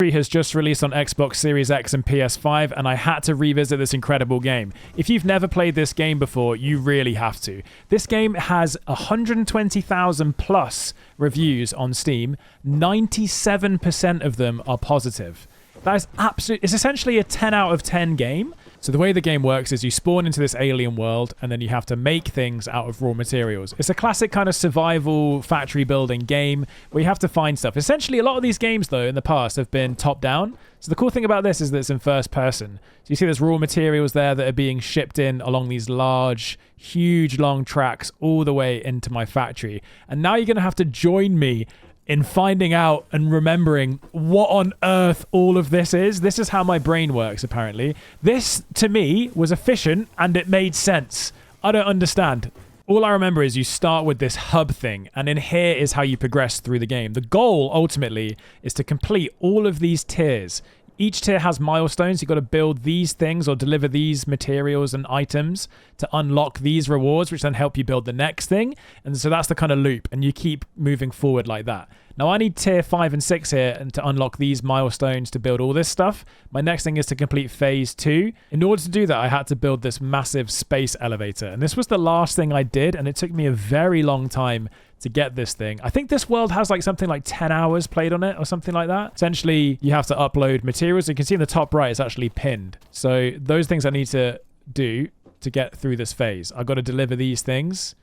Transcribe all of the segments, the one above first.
Satisfactory has just released on Xbox Series X and PS5, and I had to revisit this incredible game. If you've never played this game before, you really have to. This game has 120,000 plus reviews on Steam. 97% of them are positive. That is absolutely... It's essentially a 10 out of 10 game. So the way the game works is you spawn into this alien world and then you have to make things out of raw materials. It's a classic kind of survival factory building game where you have to find stuff. Essentially, a lot of these games, though, in the past have been top-down. So the cool thing about this is that it's in first person. So you see there's raw materials there that are being shipped in along these large, huge, long tracks all the way into my factory. And now you're going to have to join me in finding out and remembering what on earth all of this is. This is how my brain works, apparently. This, to me, was efficient and it made sense. I don't understand. All I remember is you start with this hub thing, and in here is how you progress through the game. The goal, ultimately, is to complete all of these tiers. Each tier has milestones. You've got to build these things or deliver these materials and items to unlock these rewards, which then help you build the next thing. And so that's the kind of loop, and you keep moving forward like that. Now, I need tier 5 and 6 here and to unlock these milestones to build all this stuff. My next thing is to complete phase 2. In order to do that, I had to build this massive space elevator. And this was the last thing I did, and it took me a very long time to get this thing. I think this world has like something like 10 hours played on it or something like that. Essentially, you have to upload materials. You can see in the top right, it's actually pinned. So those things I need to do to get through this phase. I've got to deliver these things,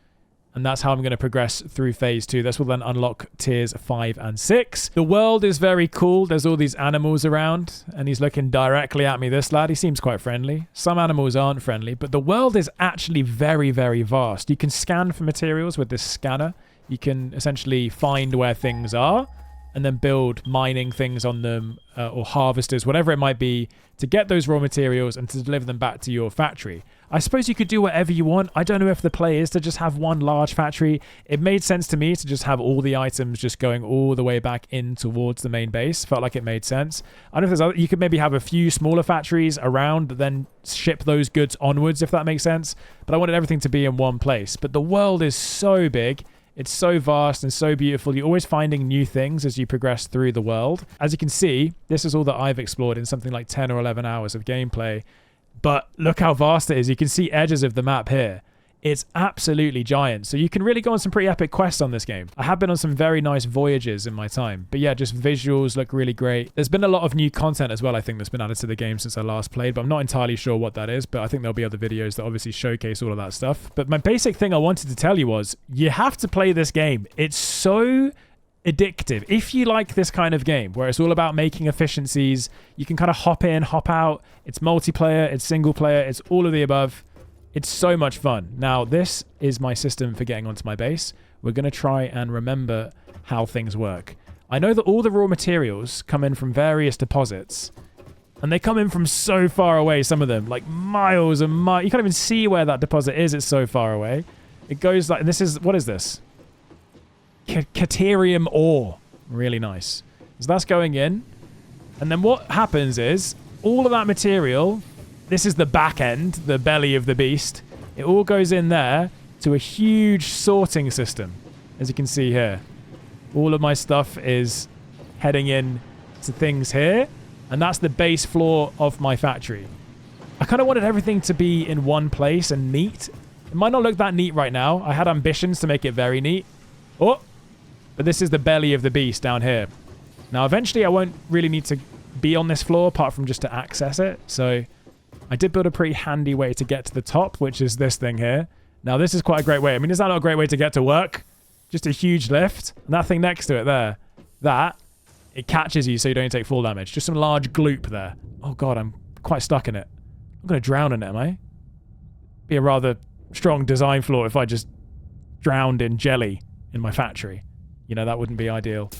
and that's how I'm going to progress through phase 2. This will then unlock tiers 5 and 6. The world is very cool. There's all these animals around, and he's looking directly at me, this lad. He seems quite friendly. Some animals aren't friendly, but the world is actually very, very vast. You can scan for materials with this scanner. You can essentially find where things are and then build mining things on them or harvesters, whatever it might be, to get those raw materials and to deliver them back to your factory. I suppose you could do whatever you want. I don't know if the play is to just have one large factory. It made sense to me to just have all the items just going all the way back in towards the main base. Felt like it made sense. I don't know if there's other, you could maybe have a few smaller factories around, but then ship those goods onwards, if that makes sense. But I wanted everything to be in one place. But the world is so big. It's so vast and so beautiful. You're always finding new things as you progress through the world. As you can see, this is all that I've explored in something like 10 or 11 hours of gameplay. But look how vast it is. You can see edges of the map here. It's absolutely giant. So you can really go on some pretty epic quests on this game. I have been on some very nice voyages in my time. But yeah, just visuals look really great. There's been a lot of new content as well, I think, that's been added to the game since I last played. But I'm not entirely sure what that is. But I think there'll be other videos that obviously showcase all of that stuff. But my basic thing I wanted to tell you was, you have to play this game. It's so addictive. If you like this kind of game where it's all about making efficiencies, you can kind of hop in, hop out. It's multiplayer, it's single player, it's all of the above. It's so much fun. Now, this is my system for getting onto my base. We're going to try and remember how things work. I know that all the raw materials come in from various deposits, and they come in from so far away, some of them, like miles and miles. You can't even see where that deposit is. It's so far away. It goes like, this is, what is this? Caterium ore. Really nice. So that's going in. And then what happens is, all of that material, this is the back end, the belly of the beast. It all goes in there to a huge sorting system, as you can see here. All of my stuff is heading in to things here, and that's the base floor of my factory. I kind of wanted everything to be in one place and neat. It might not look that neat right now. I had ambitions to make it very neat. Oh, but this is the belly of the beast down here. Now, eventually, I won't really need to be on this floor apart from just to access it. So I did build a pretty handy way to get to the top, which is this thing here. Now, this is quite a great way. I mean, is that not a great way to get to work? Just a huge lift. And that thing next to it there, that, it catches you so you don't take full damage. Just some large gloop there. Oh, God, I'm quite stuck in it. I'm going to drown in it, am I? Be a rather strong design flaw if I just drowned in jelly in my factory. You know, that wouldn't be ideal.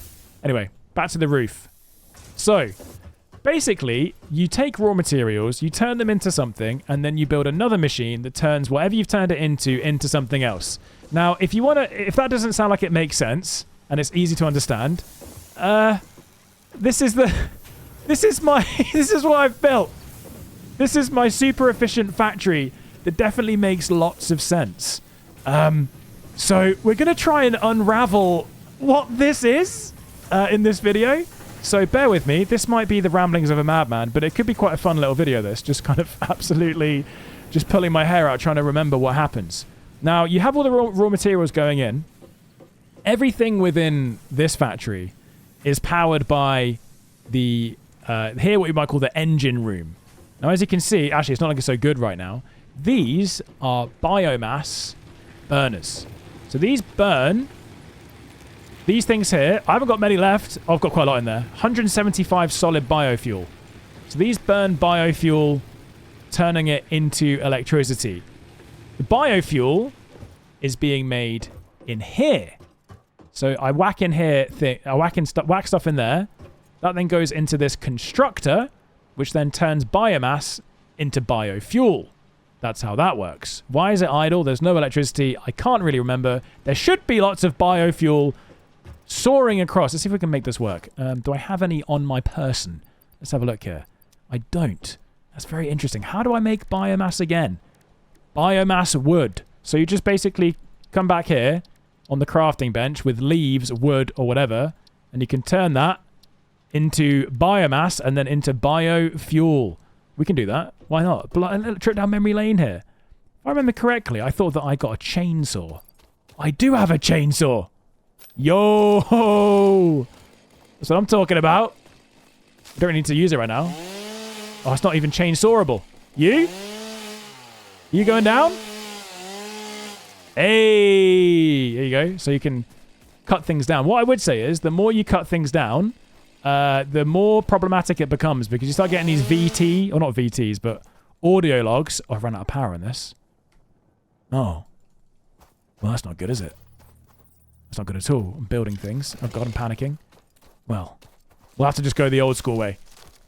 Anyway, back to the roof. So, basically, you take raw materials, you turn them into something, and then you build another machine that turns whatever you've turned it into something else. Now, if you want to, if that doesn't sound like it makes sense, and it's easy to understand, this is what I've built. This is my super efficient factory that definitely makes lots of sense. So we're going to try and unravel what this is in this video. So bear with me. This might be the ramblings of a madman, but it could be quite a fun little video, this. Just kind of absolutely just pulling my hair out trying to remember what happens. Now, you have all the raw materials going in. Everything within this factory is powered by the, here what you might call the engine room. Now, as you can see, actually, it's not looking so good right now. These are biomass burners. So these burn these things here. I haven't got many left. I've got quite a lot in there. 175 solid biofuel. So these burn biofuel, turning it into electricity. The biofuel is being made in here. So I whack in here, I whack stuff in there. That then goes into this constructor, which then turns biomass into biofuel. That's how that works. Why is it idle? There's no electricity. I can't really remember. There should be lots of biofuel soaring across. Let's see if we can make this work. Do I have any on my person? Let's have a look here. I don't. That's very interesting. How do I make biomass again? Biomass wood. So you just basically come back here on the crafting bench with leaves, wood, or whatever, and you can turn that into biomass and then into biofuel. We can do that. Why not? A little trip down memory lane here. If I remember correctly, I thought that I got a chainsaw. I do have a chainsaw. Yo! That's what I'm talking about. I don't need to use it right now. Oh, it's not even chainsawable. You? You going down? Hey! There you go. So you can cut things down. What I would say is, the more you cut things down, the more problematic it becomes, because you start getting these VT, or not VTs, but audio logs. Oh, I've run out of power in this. Oh. Well, that's not good, is it? That's not good at all. I'm building things. Oh god, I'm panicking. Well, we'll have to just go the old school way.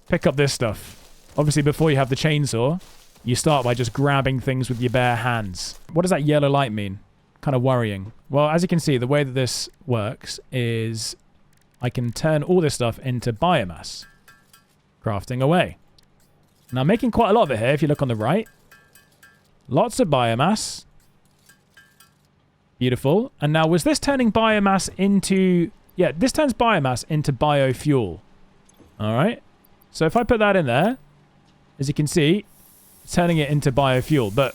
Pick up this stuff. Obviously, before you have the chainsaw, you start by just grabbing things with your bare hands. What does that yellow light mean? Kind of worrying. Well, as you can see, the way that this works is I can turn all this stuff into biomass. Crafting away. Now, I'm making quite a lot of it here, if you look on the right. Lots of biomass. Beautiful. And now, was this turning biomass into... Yeah, this turns biomass into biofuel. Alright. So if I put that in there, as you can see, it's turning it into biofuel. But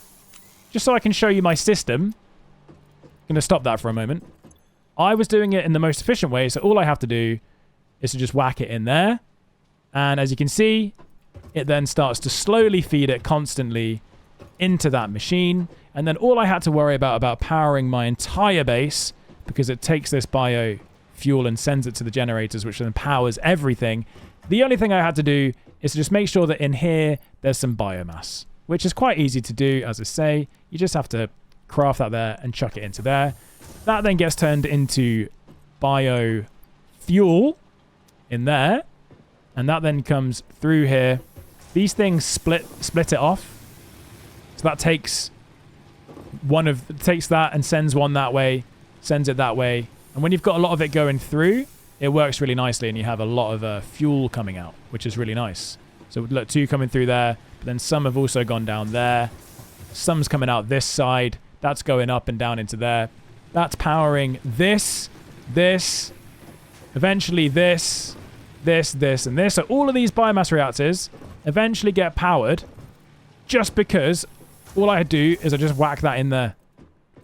just so I can show you my system, I'm going to stop that for a moment. I was doing it in the most efficient way, so all I have to do is to just whack it in there. And as you can see, it then starts to slowly feed it constantly into that machine. And then all I had to worry about powering my entire base, because it takes this biofuel and sends it to the generators, which then powers everything. The only thing I had to do is to just make sure that in here there's some biomass, which is quite easy to do, as I say. You just have to craft that there and chuck it into there. That then gets turned into biofuel in there, and that then comes through here. These things split it off. So that takes that and sends one that way, sends it that way. And when you've got a lot of it going through, it works really nicely, and you have a lot of fuel coming out, which is really nice. So look, 2 coming through there, but then some have also gone down there. Some's coming out this side. That's going up and down into there. That's powering this, eventually this, and this. So all of these biomass reactors eventually get powered just because all I do is I just whack that in there.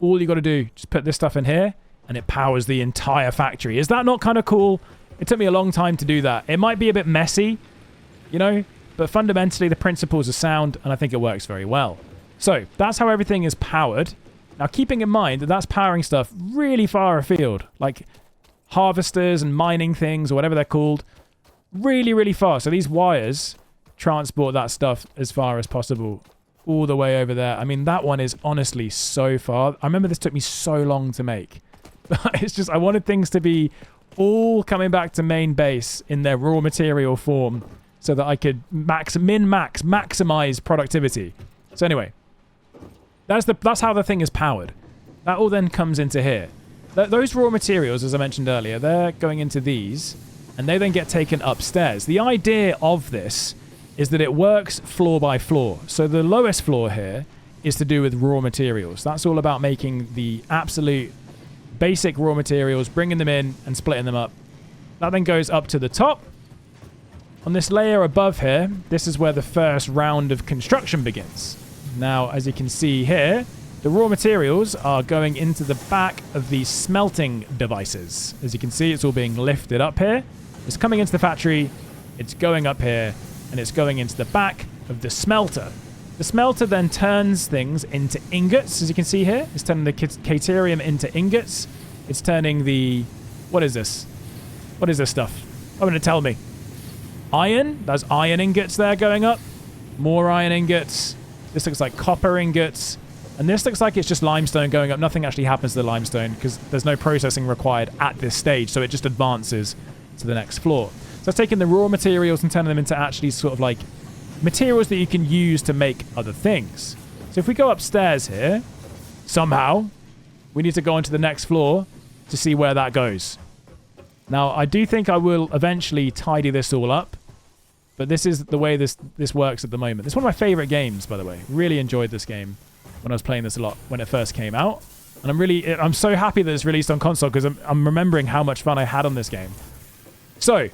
All you got to do, just put this stuff in here, and it powers the entire factory. Is that not kind of cool? It took me a long time to do that. It might be a bit messy, you know, but fundamentally the principles are sound, and I think it works very well. So that's how everything is powered. Now, keeping in mind that that's powering stuff really far afield, like harvesters and mining things or whatever they're called, really, really far. So these wires transport that stuff as far as possible all the way over there. I mean, that one is honestly so far. I remember this took me so long to make. It's just, I wanted things to be all coming back to main base in their raw material form so that I could maximize productivity. So anyway, that's how the thing is powered. That all then comes into here. Those raw materials, as I mentioned earlier, they're going into these, and they then get taken upstairs. The idea of this is that it works floor by floor. So the lowest floor here is to do with raw materials. That's all about making the absolute basic raw materials, bringing them in and splitting them up. That then goes up to the top, On this layer above here, this is where the first round of construction begins. Now, as you can see here, the raw materials are going into the back of these smelting devices. As you can see, it's all being lifted up here. It's coming into the factory, it's going up here, and it's going into the back of the smelter. The smelter then turns things into ingots, as you can see here. It's turning the caterium into ingots. It's turning the... What is this? What is this stuff? Oh, going to tell me. Iron? There's iron ingots there going up. More iron ingots. This looks like copper ingots. And this looks like it's just limestone going up. Nothing actually happens to the limestone because there's no processing required at this stage. So it just advances to the next floor. So it's taking the raw materials and turning them into actually sort of like materials that you can use to make other things. So if we go upstairs here, somehow, we need to go onto the next floor to see where that goes. Now, I do think I will eventually tidy this all up, but this is the way this works at the moment. It's one of my favorite games, by the way. Really enjoyed this game when I was playing this a lot when it first came out. And I'm so happy that it's released on console because I'm remembering how much fun I had on this game. So,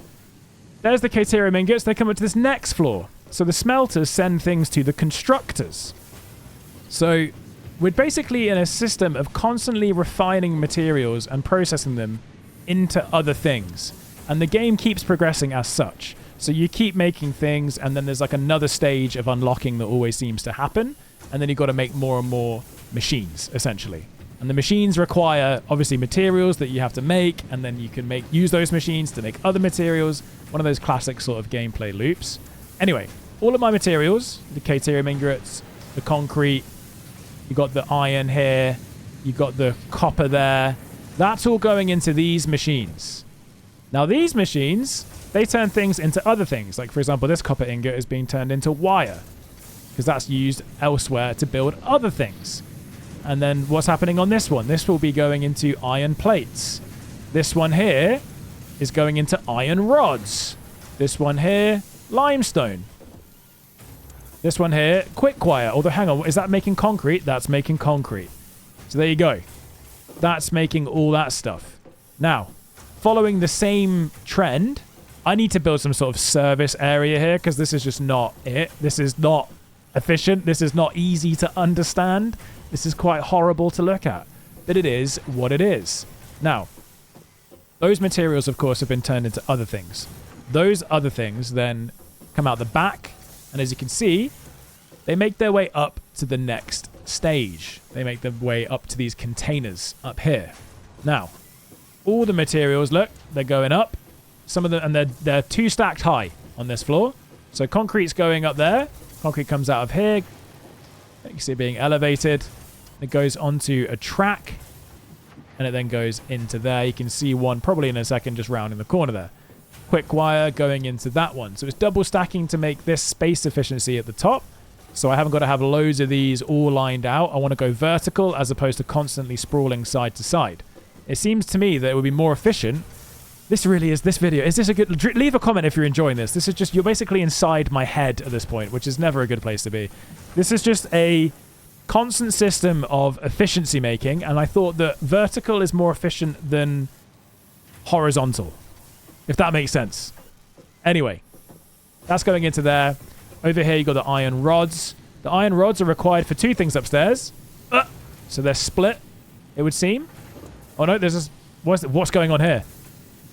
there's the caterium ingots. They come up to this next floor. So the smelters send things to the constructors. So we're basically in a system of constantly refining materials and processing them into other things. And the game keeps progressing as such. So you keep making things, and then there's like another stage of unlocking that always seems to happen. And then you've got to make more and more machines, essentially. And the machines require, obviously, materials that you have to make, and then you can use those machines to make other materials. One of those classic sort of gameplay loops. Anyway, all of my materials, the caterium ingots, the concrete, you got the iron here, you got the copper there. That's all going into these machines. Now, these machines, they turn things into other things. Like, for example, this copper ingot is being turned into wire because that's used elsewhere to build other things. And then what's happening on this one? This will be going into iron plates. This one here is going into iron rods. This one here, limestone. This one here, quick wire. Although, hang on, is that making concrete? That's making concrete. So there you go. That's making all that stuff. Now, following the same trend, I need to build some sort of service area here because this is just not it. This is not efficient. This is not easy to understand. This is quite horrible to look at. But it is what it is. Now, those materials, of course, have been turned into other things. Those other things then come out the back. And as you can see, they make their way up to the next stage. They make their way up to these containers up here. Now, all the materials, look, they're going up. Some of them, and they're 2 stacked high on this floor. So concrete's going up there. Concrete comes out of here. You can see it being elevated. It goes onto a track. And it then goes into there. You can see one probably in a second just rounding the corner there. Quick wire going into that one. So it's double stacking to make this space efficiency at the top. So I haven't got to have loads of these all lined out. I want to go vertical as opposed to constantly sprawling side to side. It seems to me that it would be more efficient. This really is this video. Is this a good... Leave a comment if you're enjoying this. This is just... You're basically inside my head at this point, which is never a good place to be. This is just a constant system of efficiency making, and I thought that vertical is more efficient than horizontal. If that makes sense. Anyway, that's going into there. Over here, you've got the iron rods. The iron rods are required for 2 things upstairs. So they're split, it would seem. Oh, no, there's this... What's going on here?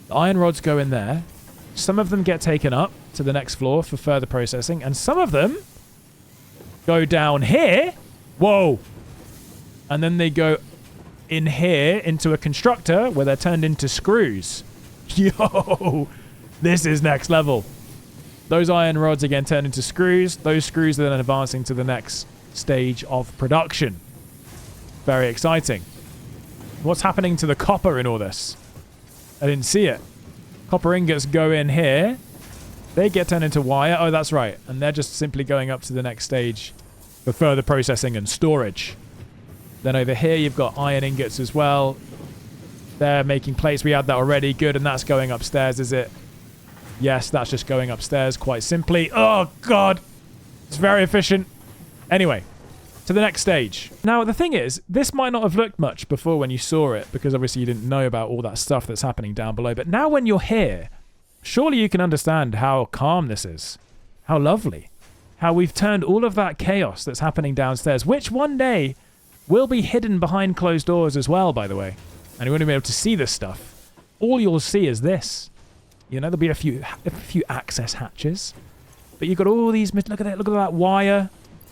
The iron rods go in there. Some of them get taken up to the next floor for further processing. And some of them go down here. Whoa. And then they go in here into a constructor where they're turned into screws. Yo, this is next level. Those iron rods again turn into screws. Those screws are then advancing to the next stage of production. Very exciting. What's happening to the copper in all this? I didn't see it. Copper ingots go in here. They get turned into wire. Oh, that's right. And they're just simply going up to the next stage for further processing and storage. Then over here, you've got iron ingots as well. They're making plates. We had that already. Good. And that's going upstairs, is it? Yes, that's just going upstairs quite simply. Oh, God. It's very efficient. Anyway, to the next stage. Now, the thing is, this might not have looked much before when you saw it, because obviously you didn't know about all that stuff that's happening down below. But now when you're here, Surely you can understand how calm this is. How lovely. How we've turned all of that chaos that's happening downstairs, which one day will be hidden behind closed doors as well, by the way. And you won't be able to see this stuff. All you'll see is this. You know, there'll be a few access hatches. But you've got all these... Look at it. Look at that wire.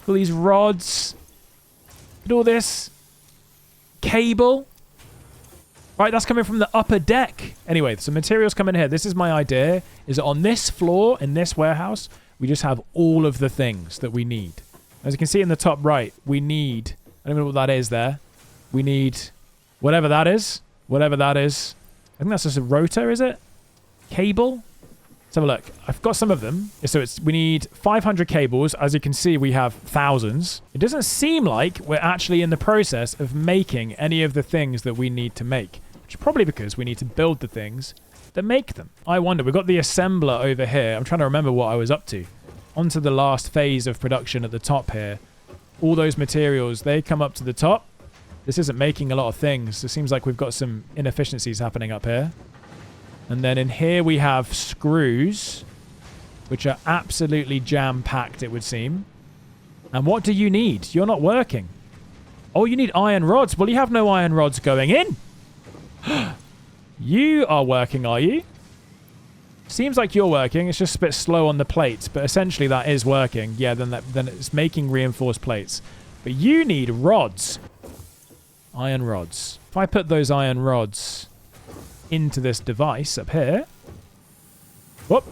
All these rods. Look at all this. Cable. Right, that's coming from the upper deck. Anyway, some materials come in here. This is my idea, is that on this floor, in this warehouse, we just have all of the things that we need. As you can see in the top right, we need... I don't know what that is there. We need whatever that is. Whatever that is. I think that's just a rotor, is it? Cable? Let's have a look. I've got some of them. So we need 500 cables. As you can see, we have thousands. It doesn't seem like we're actually in the process of making any of the things that we need to make. Which is probably because we need to build the things that make them. I wonder, we've got the assembler over here. I'm trying to remember what I was up to. Onto the last phase of production at the top here. All those materials, they come up to the top. This isn't making a lot of things. It seems like we've got some inefficiencies happening up here. And then in here we have screws, which are absolutely jam-packed, it would seem. And what do you need? You're not working. Oh, you need iron rods. Well, you have no iron rods going in. You are working, are you? Seems like you're working. It's just a bit slow on the plates, but essentially that is working. Yeah, then it's making reinforced plates. But you need rods. Iron rods. If I put those iron rods into this device up here, whoop,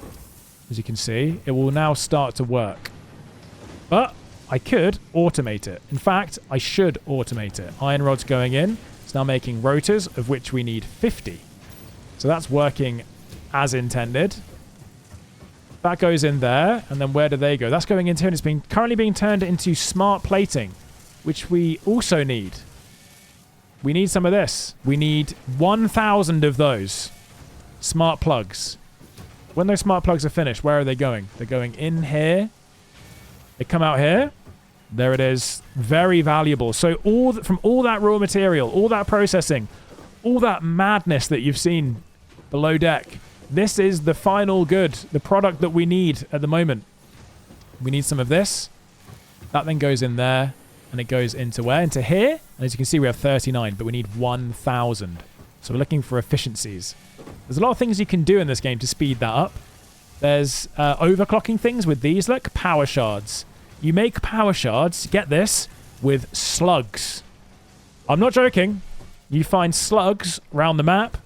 as you can see, it will now start to work. But I could automate it. In fact, I should automate it. Iron rods going in. It's now making rotors, of which we need 50. So that's working as intended. That goes in there, and then where do they go? That's going into, and it's currently being turned into smart plating, which we also need. We need some of this. We need 1,000 of those smart plugs. When those smart plugs are finished, where are they going? They're going in here. They come out here. There it is. Very valuable. So from all that raw material, all that processing, all that madness that you've seen below deck, this is the final good, the product that we need at the moment. We need some of this. That then goes in there, and it goes into where? Into here. And as you can see, we have 39, but we need 1,000. So we're looking for efficiencies. There's a lot of things you can do in this game to speed that up. There's overclocking things with these. Look, power shards. You make power shards, get this, with slugs. I'm not joking. You find slugs around the map,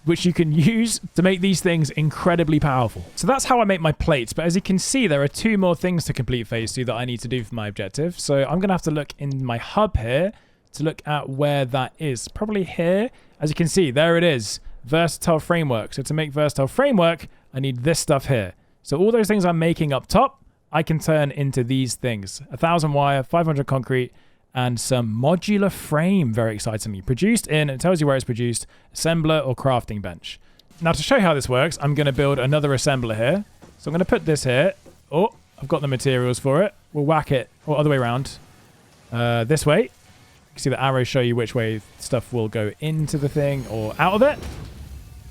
which you can use to make these things incredibly powerful. So that's how I make my plates. But as you can see, there are 2 more things to complete phase 2 that I need to do for my objective. So I'm going to have to look in my hub here to look at where that is. Probably here. As you can see, there it is. Versatile framework. So to make versatile framework, I need this stuff here. So all those things I'm making up top, I can turn into these things. 1,000 wire, 500 concrete, and some modular frame, very excitingly. Produced in, it tells you where it's produced, assembler or crafting bench. Now, to show you how this works, I'm going to build another assembler here. So I'm going to put this here. Oh, I've got the materials for it. We'll whack it, or other way around. This way. You can see the arrows show you which way stuff will go into the thing or out of it.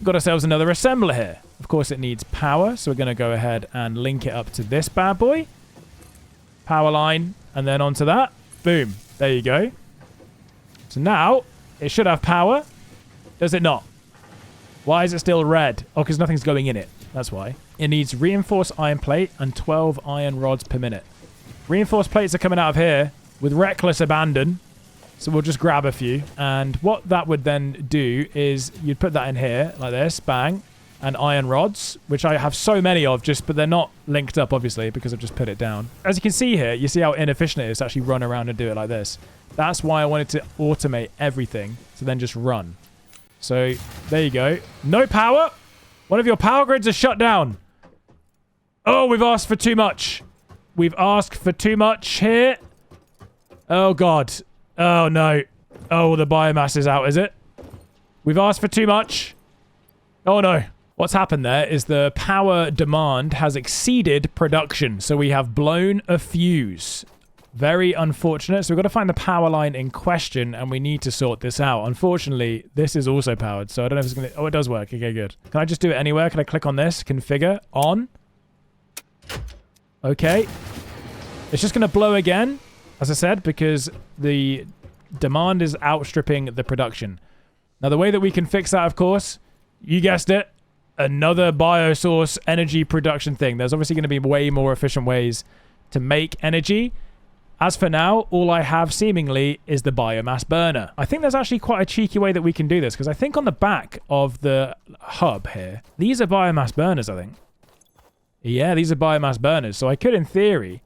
We've got ourselves another assembler here. Of course, it needs power, so we're going to go ahead and link it up to this bad boy. Power line, and then onto that. Boom. There you go. So now, it should have power. Does it not? Why is it still red? Oh, because nothing's going in it. That's why. It needs reinforced iron plate and 12 iron rods per minute. Reinforced plates are coming out of here with reckless abandon. So we'll just grab a few. And what that would then do is you'd put that in here like this. Bang. And iron rods, which I have so many of, but they're not linked up, obviously, because I've just put it down. As you can see here, you see how inefficient it is to actually run around and do it like this. That's why I wanted to automate everything to then just run. So there you go. No power. One of your power grids is shut down. Oh, we've asked for too much. We've asked for too much here. Oh, God. Oh, no. Oh, the biomass is out, is it? We've asked for too much. Oh, no. What's happened there is the power demand has exceeded production. So we have blown a fuse. Very unfortunate. So we've got to find the power line in question, and we need to sort this out. Unfortunately, this is also powered, so I don't know if it's going to... Oh, it does work. Okay, good. Can I just do it anywhere? Can I click on this? Configure. On. Okay. It's just going to blow again, as I said, because the demand is outstripping the production. Now, the way that we can fix that, of course, you guessed it, another biosource energy production thing. There's obviously going to be way more efficient ways to make energy. As for now, all I have seemingly is the biomass burner. I think there's actually quite a cheeky way that we can do this, because I think on the back of the hub here, these are biomass burners, I think. Yeah, these are biomass burners. So I could, in theory,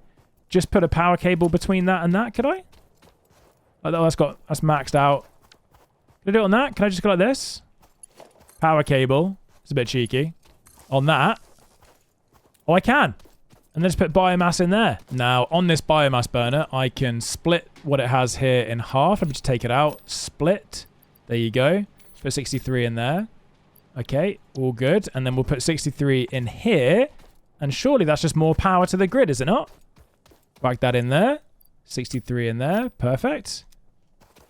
just put a power cable between that and that, could I? Oh, that's maxed out. Can I do it on that? Can I just go like this? Power cable. It's a bit cheeky. On that. Oh, I can. And then just put biomass in there. Now, on this biomass burner, I can split what it has here in half. Let me just take it out. Split. There you go. Put 63 in there. Okay, all good. And then we'll put 63 in here. And surely that's just more power to the grid, is it not? Whack that in there. 63 in there. Perfect.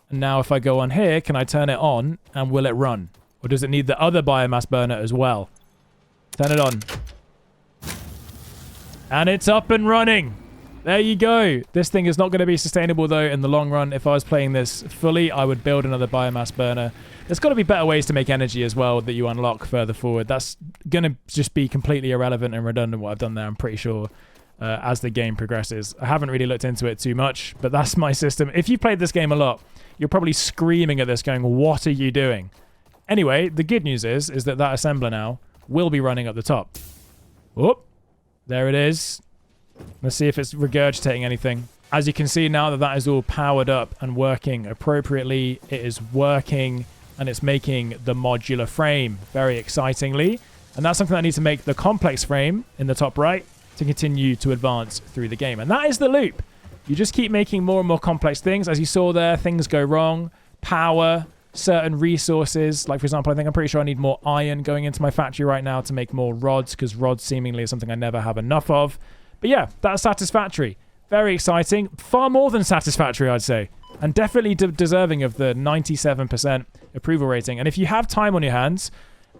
And now if I go on here, can I turn it on and will it run? Or does it need the other biomass burner as well? Turn it on. And it's up and running. There you go. This thing is not going to be sustainable, though, in the long run. If I was playing this fully, I would build another biomass burner. There's got to be better ways to make energy as well that you unlock further forward. That's going to just be completely irrelevant and redundant what I've done there, I'm pretty sure, as the game progresses. I haven't really looked into it too much, but that's my system. If you've played this game a lot, you're probably screaming at this going, what are you doing? Anyway, the good news is that assembler now will be running up the top. Whoop. There it is. Let's see if it's regurgitating anything. As you can see now that is all powered up and working appropriately, it is working and it's making the modular frame very excitingly. And that's something that needs to make the complex frame in the top right to continue to advance through the game. And that is the loop. You just keep making more and more complex things. As you saw there, things go wrong. Power, certain resources. Like, for example, I'm pretty sure I need more iron going into my factory right now to make more rods, because rods seemingly is something I never have enough of. But yeah, that's Satisfactory. Very exciting. Far more than Satisfactory, I'd say. And definitely deserving of the 97% approval rating. And if you have time on your hands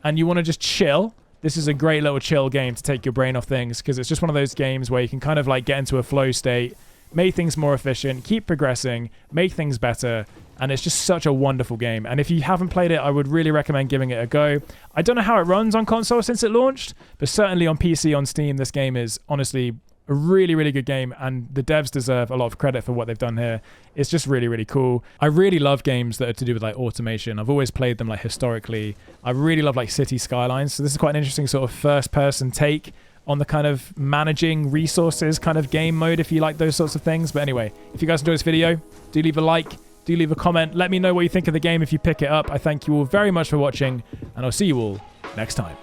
and you want to just chill, this is a great little chill game to take your brain off things, because it's just one of those games where you can kind of like get into a flow state, make things more efficient, keep progressing, make things better, and it's just such a wonderful game. And if you haven't played it, I would really recommend giving it a go. I don't know how it runs on console since it launched, but certainly on PC, on Steam, this game is honestly a really, really good game, and the devs deserve a lot of credit for what they've done here. It's just really, really cool. I really love games that are to do with like automation. I've always played them like historically. I really love like City Skylines, so this is quite an interesting sort of first-person take on the kind of managing resources kind of game mode, if you like those sorts of things. But anyway, if you guys enjoyed this video, do leave a like, do leave a comment. Let me know what you think of the game if you pick it up. I thank you all very much for watching, and I'll see you all next time.